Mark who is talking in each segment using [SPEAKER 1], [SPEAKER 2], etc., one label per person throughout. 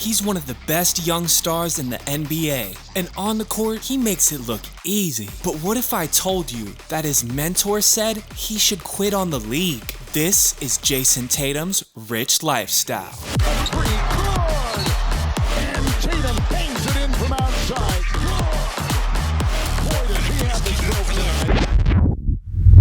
[SPEAKER 1] He's one of the best young stars in the NBA, and on the court, he makes it look easy. But what if I told you that his mentor said he should quit on the league? This is Jayson Tatum's rich lifestyle.
[SPEAKER 2] Pretty good! And Tatum bangs it in from outside. Boy, does he have the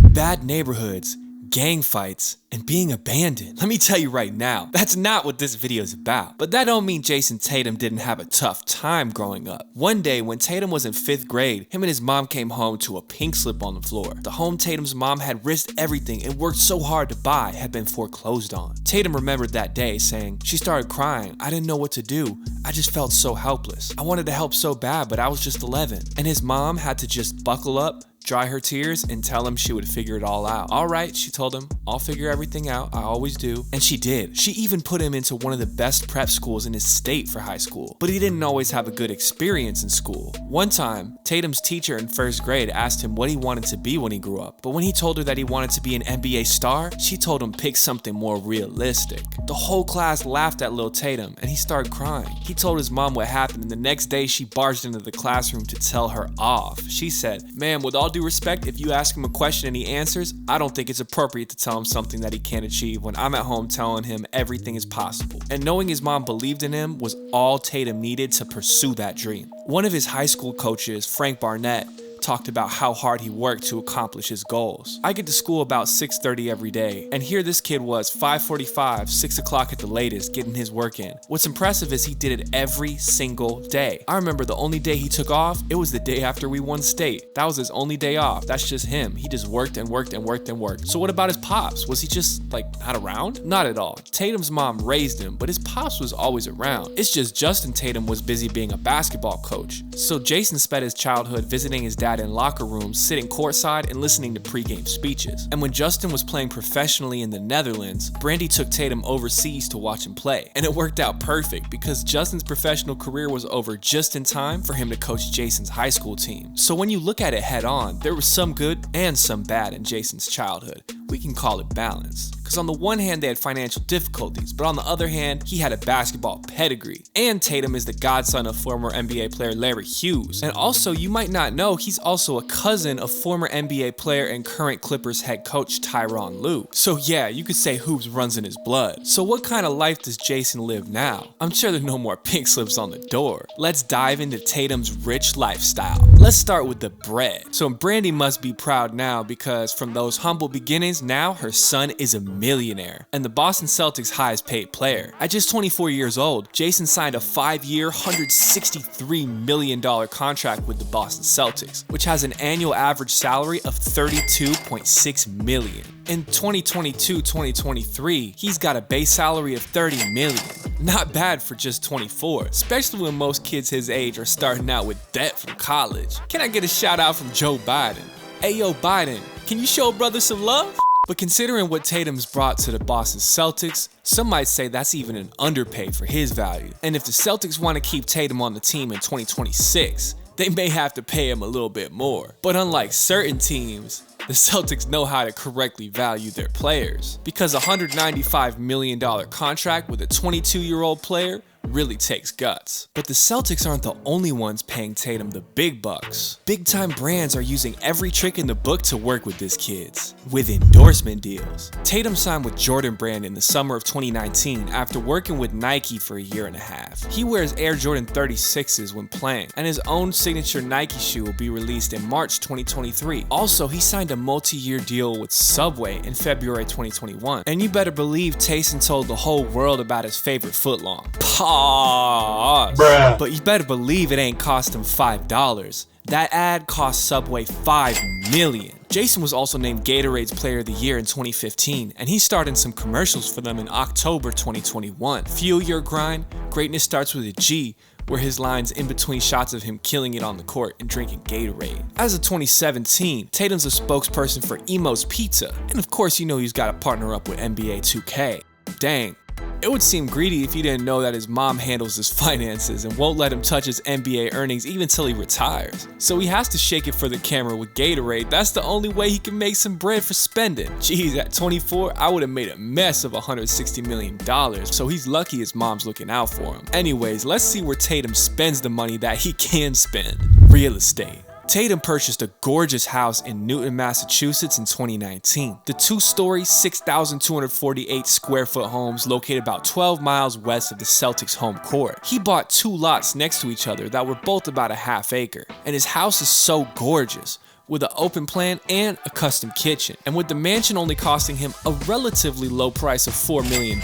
[SPEAKER 2] joke.
[SPEAKER 1] Bad neighborhoods, gang fights, and being abandoned. Let me tell you right now, that's not what this video is about. But that don't mean Jayson Tatum didn't have a tough time growing up. One day when Tatum was in 5th grade, him and his mom came home to a pink slip on the floor. The home Tatum's mom had risked everything and worked so hard to buy had been foreclosed on. Tatum remembered that day saying, "She started crying. I didn't know what to do. I just felt so helpless. I wanted to help so bad, but I was just 11. And his mom had to just buckle up, dry her tears, and tell him she would figure it all out. "All right," she told him, "I'll figure everything out. I always do." And she did. She even put him into one of the best prep schools in his state for high school. But he didn't always have a good experience in school. One time, Tatum's teacher in 1st grade asked him what he wanted to be when he grew up. But when he told her that he wanted to be an NBA star, she told him pick something more realistic. The whole class laughed at Lil Tatum, and he started crying. He told his mom what happened, and the next day she barged into the classroom to tell her off. She said, "Ma'am, with all due respect, if you ask him a question and he answers, I don't think it's appropriate to tell him something that he can't achieve when I'm at home telling him everything is possible." And knowing his mom believed in him was all Tatum needed to pursue that dream. One of his high school coaches, Frank Barnett, talked about how hard he worked to accomplish his goals. "I get to school about 6:30 every day, and here this kid was 5:45, 6 o'clock at the latest, getting his work in. What's impressive is he did it every single day. I remember the only day he took off, it was the day after we won state. That was his only day off. That's just him. He just worked and worked and worked and worked." So what about his pops? Was he just not around? Not at all. Tatum's mom raised him, but his pops was always around. It's just Justin Tatum was busy being a basketball coach. So Jayson spent his childhood visiting his dad in locker rooms, sitting courtside and listening to pregame speeches. And when Justin was playing professionally in the Netherlands, Brandy took Tatum overseas to watch him play. And it worked out perfect because Justin's professional career was over just in time for him to coach Jayson's high school team. So when you look at it head on, there was some good and some bad in Jayson's childhood. We can call it balance. Because on the one hand, they had financial difficulties, but on the other hand, he had a basketball pedigree. And Tatum is the godson of former NBA player Larry Hughes. And also, you might not know, he's also a cousin of former NBA player and current Clippers head coach Tyronn Lue. So yeah, you could say hoops runs in his blood. So what kind of life does Jayson live now? I'm sure there's no more pink slips on the door. Let's dive into Tatum's rich lifestyle. Let's start with the bread. So Brandy must be proud now because from those humble beginnings, now her son is a millionaire and the Boston Celtics' highest paid player. At just 24 years old, Jayson signed a 5-year, $163 million contract with the Boston Celtics, which has an annual average salary of $32.6 million. In 2022-2023, he's got a base salary of $30 million. Not bad for just 24, especially when most kids his age are starting out with debt from college. Can I get a shout out from Joe Biden? Hey yo Biden, can you show a brother some love? But considering what Tatum's brought to the Boston Celtics, some might say that's even an underpay for his value. And if the Celtics want to keep Tatum on the team in 2026, they may have to pay him a little bit more. But unlike certain teams, the Celtics know how to correctly value their players. Because a $195 million contract with a 22-year-old player really takes guts. But the Celtics aren't the only ones paying Tatum the big bucks. Big time brands are using every trick in the book to work with these kids, with endorsement deals. Tatum signed with Jordan brand in the summer of 2019 after working with Nike for a year and a half. He wears Air Jordan 36s when playing, and his own signature Nike shoe will be released in March 2023. Also, he signed a multi-year deal with Subway in February 2021. And you better believe Taysom told the whole world about his favorite footlong. Pause. Bruh. But you better believe it ain't cost him $5. That ad cost Subway $5 million. Jayson was also named Gatorade's Player of the Year in 2015, and he starred in some commercials for them in October 2021. Fuel your grind, greatness starts with a G, were his lines in between shots of him killing it on the court and drinking Gatorade. As of 2017, Tatum's a spokesperson for Emo's Pizza, and of course you know he's got to partner up with NBA 2K. Dang, It would seem greedy if he didn't know that his mom handles his finances and won't let him touch his NBA earnings even till he retires. So he has to shake it for the camera with Gatorade. That's the only way he can make some bread for spending. Jeez, at 24, I would have made a mess of $160 million, so he's lucky his mom's looking out for him. Anyways, let's see where Tatum spends the money that he can spend. Real estate. Tatum purchased a gorgeous house in Newton, Massachusetts in 2019. The two-story, 6,248 square foot home's located about 12 miles west of the Celtics' home court. He bought 2 lots next to each other that were both about a half acre. And his house is so gorgeous, with an open plan and a custom kitchen. And with the mansion only costing him a relatively low price of $4 million,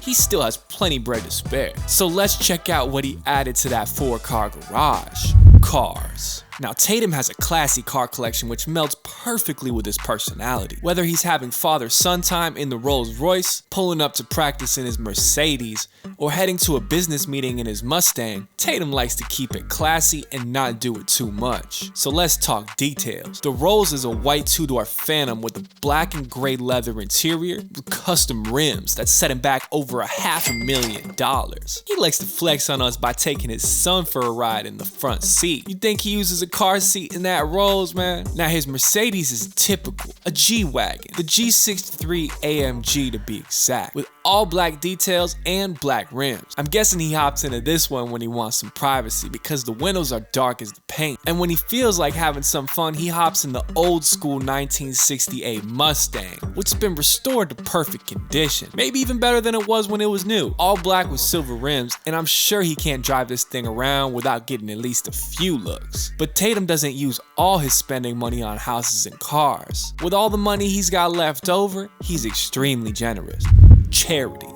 [SPEAKER 1] he still has plenty bread to spare. So let's check out what he added to that 4-car garage. Cars. Now, Tatum has a classy car collection which melds perfectly with his personality. Whether he's having father-son time in the Rolls Royce, pulling up to practice in his Mercedes, or heading to a business meeting in his Mustang, Tatum likes to keep it classy and not do it too much. So let's talk details. The Rolls is a white 2-door Phantom with a black and gray leather interior with custom rims that set him back over $500,000. He likes to flex on us by taking his son for a ride in the front seat. You think he uses a car seat in that Rolls, man? Now his Mercedes is typical, a G-Wagon, the G63 AMG to be exact, with all black details and black rims. I'm guessing he hops into this one when he wants some privacy because the windows are dark as the paint. And when he feels like having some fun, he hops in the old school 1968 Mustang, which has been restored to perfect condition. Maybe even better than it was when it was new. All black with silver rims, and I'm sure he can't drive this thing around without getting at least a few looks. But Tatum doesn't use all his spending money on houses and cars. With all the money he's got left over, he's extremely generous. Charity.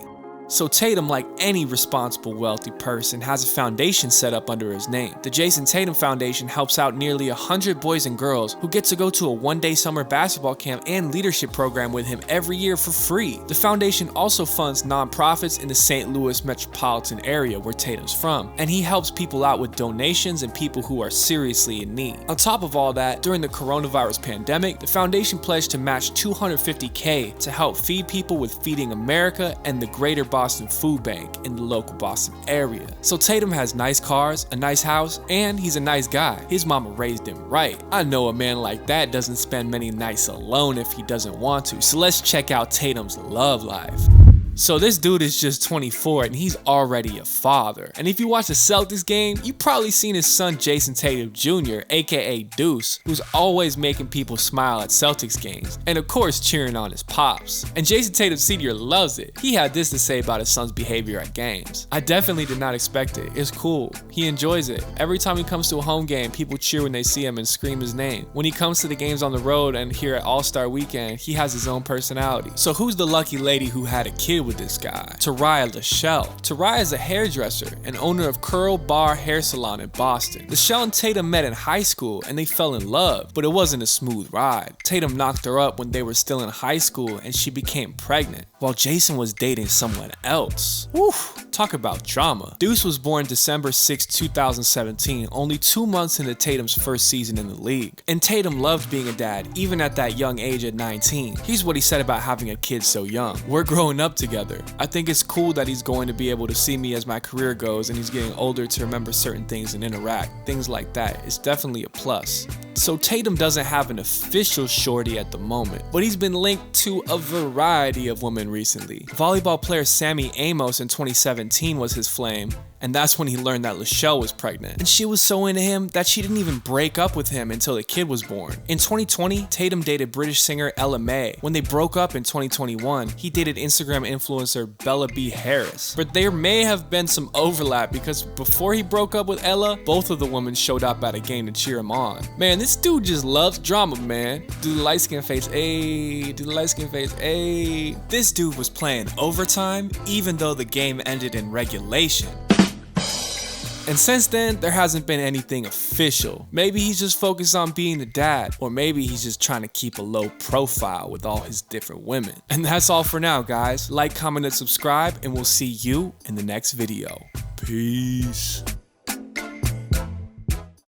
[SPEAKER 1] So Tatum, like any responsible wealthy person, has a foundation set up under his name. The Jayson Tatum Foundation helps out nearly 100 boys and girls who get to go to a one-day summer basketball camp and leadership program with him every year for free. The foundation also funds nonprofits in the St. Louis metropolitan area where Tatum's from, and he helps people out with donations and people who are seriously in need. On top of all that, during the coronavirus pandemic, the foundation pledged to match $250K to help feed people with Feeding America and the Greater Boston Food Bank in the local Boston area. So Tatum has nice cars, a nice house, and he's a nice guy. His mama raised him right. I know a man like that doesn't spend many nights alone if he doesn't want to. So let's check out Tatum's love life. So this dude is just 24 and he's already a father. And if you watch the Celtics game, you've probably seen his son Jayson Tatum Jr., aka Deuce, who's always making people smile at Celtics games, and of course cheering on his pops. And Jayson Tatum Sr. loves it. He had this to say about his son's behavior at games. "I definitely did not expect it. It's cool. He enjoys it. Every time he comes to a home game, people cheer when they see him and scream his name. When he comes to the games on the road and here at All-Star Weekend, he has his own personality." So who's the lucky lady who had a kid with this guy? Taraya Lachelle. Taraya is a hairdresser and owner of Curl Bar Hair Salon in Boston. Lachelle and Tatum met in high school and they fell in love, but it wasn't a smooth ride. Tatum knocked her up when they were still in high school and she became pregnant, while Jayson was dating someone else. Whew, talk about drama. Deuce was born December 6, 2017, only 2 months into Tatum's first season in the league. And Tatum loved being a dad, even at that young age at 19. Here's what he said about having a kid so young. "We're growing up together. I think it's cool that he's going to be able to see me as my career goes and he's getting older to remember certain things and interact. Things like that. It's definitely a plus." So Tatum doesn't have an official shorty at the moment, but he's been linked to a variety of women recently. Volleyball player Sammy Amos in 2017 was his flame, and that's when he learned that Lachelle was pregnant. And she was so into him that she didn't even break up with him until the kid was born. In 2020, Tatum dated British singer Ella Mai. When they broke up in 2021, he dated Instagram influencer Bella B. Harris. But there may have been some overlap because before he broke up with Ella, both of the women showed up at a game to cheer him on. Man, this dude just loves drama, man. Do the light skin face, ayy. Do the light skin face, ayy. This dude was playing overtime even though the game ended in regulation. And since then, there hasn't been anything official. Maybe he's just focused on being the dad, or maybe he's just trying to keep a low profile with all his different women. And that's all for now, guys. Like, comment, and subscribe, and we'll see you in the next video. Peace.